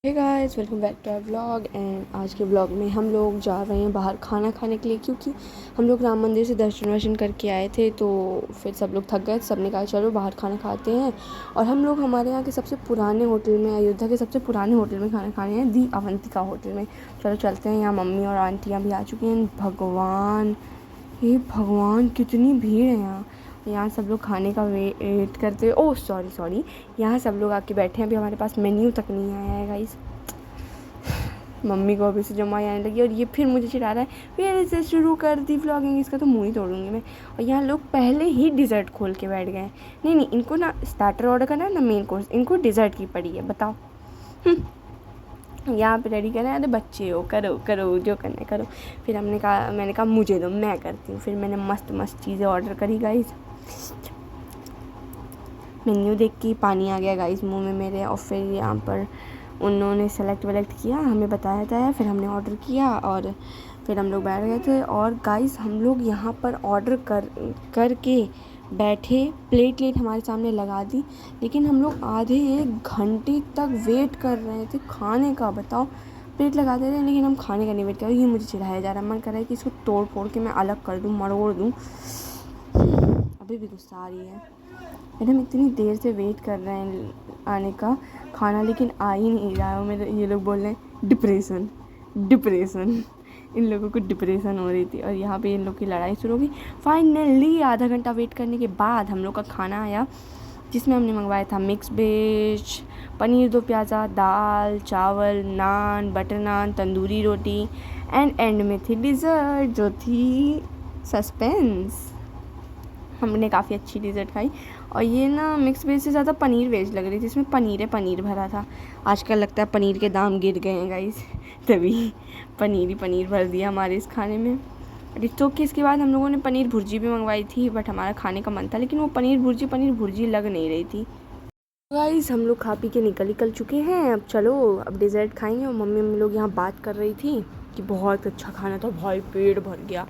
Hey guys, welcome back to our vlog. And आज के vlog में हम लोग जा रहे हैं बाहर खाना खाने के लिए, क्योंकि हम लोग राम मंदिर से दर्शन करके आए थे। तो फिर सब लोग थक गए, सब ने कहा चलो बाहर खाना खाते हैं। और हम लोग हमारे यहाँ के सबसे पुराने होटल में, अयोध्या के सबसे पुराने होटल में खाना खाने हैं, दी अवंतिका होटल में। चलो चलते हैं। यहाँ मम्मी और आंटियाँ भी आ चुकी हैं। भगवान, ये भगवान कितनी भीड़ है यहाँ सब लोग खाने का वेट करते हुए। ओह सॉरी, यहाँ सब लोग आके बैठे हैं। अभी हमारे पास मेन्यू तक नहीं आया है गाइस। मम्मी को अभी से जमाई आने लगी और ये फिर मुझे चिढ़ा रहा है, फिर से शुरू कर दी व्लॉगिंग। इसका तो मुँह ही तोड़ूंगी मैं। और यहाँ लोग पहले ही डिज़र्ट खोल के बैठ गए। नहीं, इनको ना स्टार्टर ऑर्डर करना है ना मेन कोर्स, इनको डिज़र्ट की पड़ी है, बताओ। यहाँ पे रेडी कर रहे हैं। अरे बच्चे हो, करो जो करना है करो। फिर मैंने कहा मुझे दो, मैं करती हूँ। फिर मैंने मस्त चीज़ें ऑर्डर करी गाइस। मेन्यू देख के पानी आ गया गाइस मुंह में मेरे। और फिर यहाँ पर उन्होंने सेलेक्ट किया, हमें बताया था, फिर हमने ऑर्डर किया और फिर हम लोग बैठ गए थे। और गाइस हम लोग यहाँ पर ऑर्डर करके बैठे, प्लेट हमारे सामने लगा दी, लेकिन हम लोग आधे एक घंटे तक वेट कर रहे थे खाने का। बताओ, प्लेट लगा दे रहे हैं लेकिन हम खाने का नहीं वेट कर रहे। ये मुझे चिढ़ाया जा रहा है, मन कर रहा है कि इसको तोड़ फोड़ के मैं अलग कर दूँ, मरोड़ दूँ। अभी भी गुस्सा आ रही है। मैडम इतनी देर से वेट कर रहे हैं आने का खाना, लेकिन आ ही नहीं रहा है। मेरे ये लोग बोल रहे हैं डिप्रेशन। इन लोगों को डिप्रेशन हो रही थी और यहाँ पे इन लोग की लड़ाई शुरू हो गई। फाइनली आधा घंटा वेट करने के बाद हम लोग का खाना आया, जिसमें हमने मंगवाया था मिक्स वेज, पनीर दो प्याज़ा, दाल चावल, नान, बटर नान, तंदूरी रोटी एंड में थी डिज़र्ट जो थी सस्पेंस। हमने काफ़ी अच्छी डिज़र्ट खाई। और ये ना मिक्स वेज से ज़्यादा पनीर वेज लग रही थी, इसमें पनीर भरा था। आजकल लगता है पनीर के दाम गिर गए हैं गाइस, तभी पनीर भर दिया हमारे इस खाने में। तो कि इसके बाद हम लोगों ने पनीर भुर्जी भी मंगवाई थी, बट हमारा खाने का मन था, लेकिन वो पनीर भुर्जी लग नहीं रही थी। गाइस हम लोग खा पी के निकल चुके हैं। अब चलो अब डिज़र्ट खाएंगे। और मम्मी लोग यहाँ बात कर रही थी कि बहुत अच्छा खाना था भाई, पेट भर गया।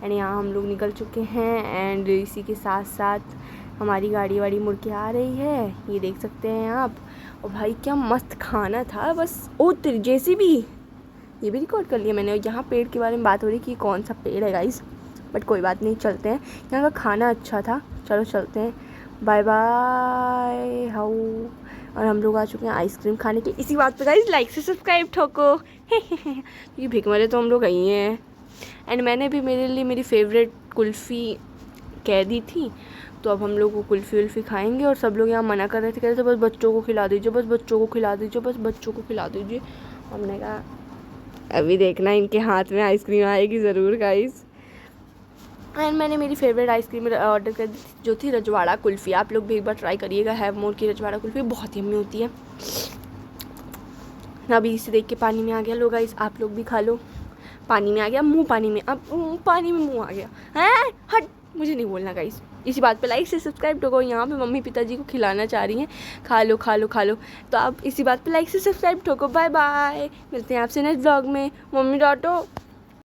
एंड यहाँ हम लोग निकल चुके हैं। एंड इसी के साथ साथ हमारी गाड़ी वाड़ी मुड़ के आ रही है, ये देख सकते हैं आप। और भाई क्या मस्त खाना था। बस ओ जैसे भी ये भी रिकॉर्ड कर लिया मैंने। और यहाँ पेड़ के बारे में बात हो रही कि कौन सा पेड़ है गाइस, बट कोई बात नहीं, चलते हैं। यहाँ का खाना अच्छा था, चलो चलते हैं। Bye bye how. और हम लोग आ चुके हैं आइसक्रीम खाने के। इसी बात पे गाइस लाइक से सब्सक्राइब ठोको। ये भिखमरे तो हम लोग गई हैं। एंड मैंने भी मेरे लिए मेरी फेवरेट कुल्फ़ी कह दी थी, तो अब हम लोग वो कुल्फ़ी खाएंगे। और सब लोग यहाँ मना कर रहे थे, कह रहे थे बस बच्चों को खिला दीजिए, बस बच्चों को खिला दीजिए। हमने कहा अभी देखना इनके हाथ में आइसक्रीम आएगी ज़रूर गाइस। एंड मैंने मेरी फेवरेट आइसक्रीम ऑर्डर कर दी थी, जो थी रजवाड़ा कुल्फ़ी। आप लोग भी एक बार ट्राई करिएगा, हैव मोर की रजवाड़ा कुल्फ़ी बहुत यम्मी होती है। अभी इसे देख के पानी में आ गया। लो गाइस आप लोग भी खा लो। पानी में आ गया, पानी में मुँह आ गया है। हट, मुझे नहीं बोलना गाइस। इसी बात पे लाइक से सब्सक्राइब ठोको। यहाँ पे मम्मी पिताजी को खिलाना चाह रही हैं, खा लो। तो आप इसी बात पे लाइक से सब्सक्राइब ठोको। बाय बाय, मिलते हैं आपसे नेक्स्ट व्लॉग में। मम्मी डांटो।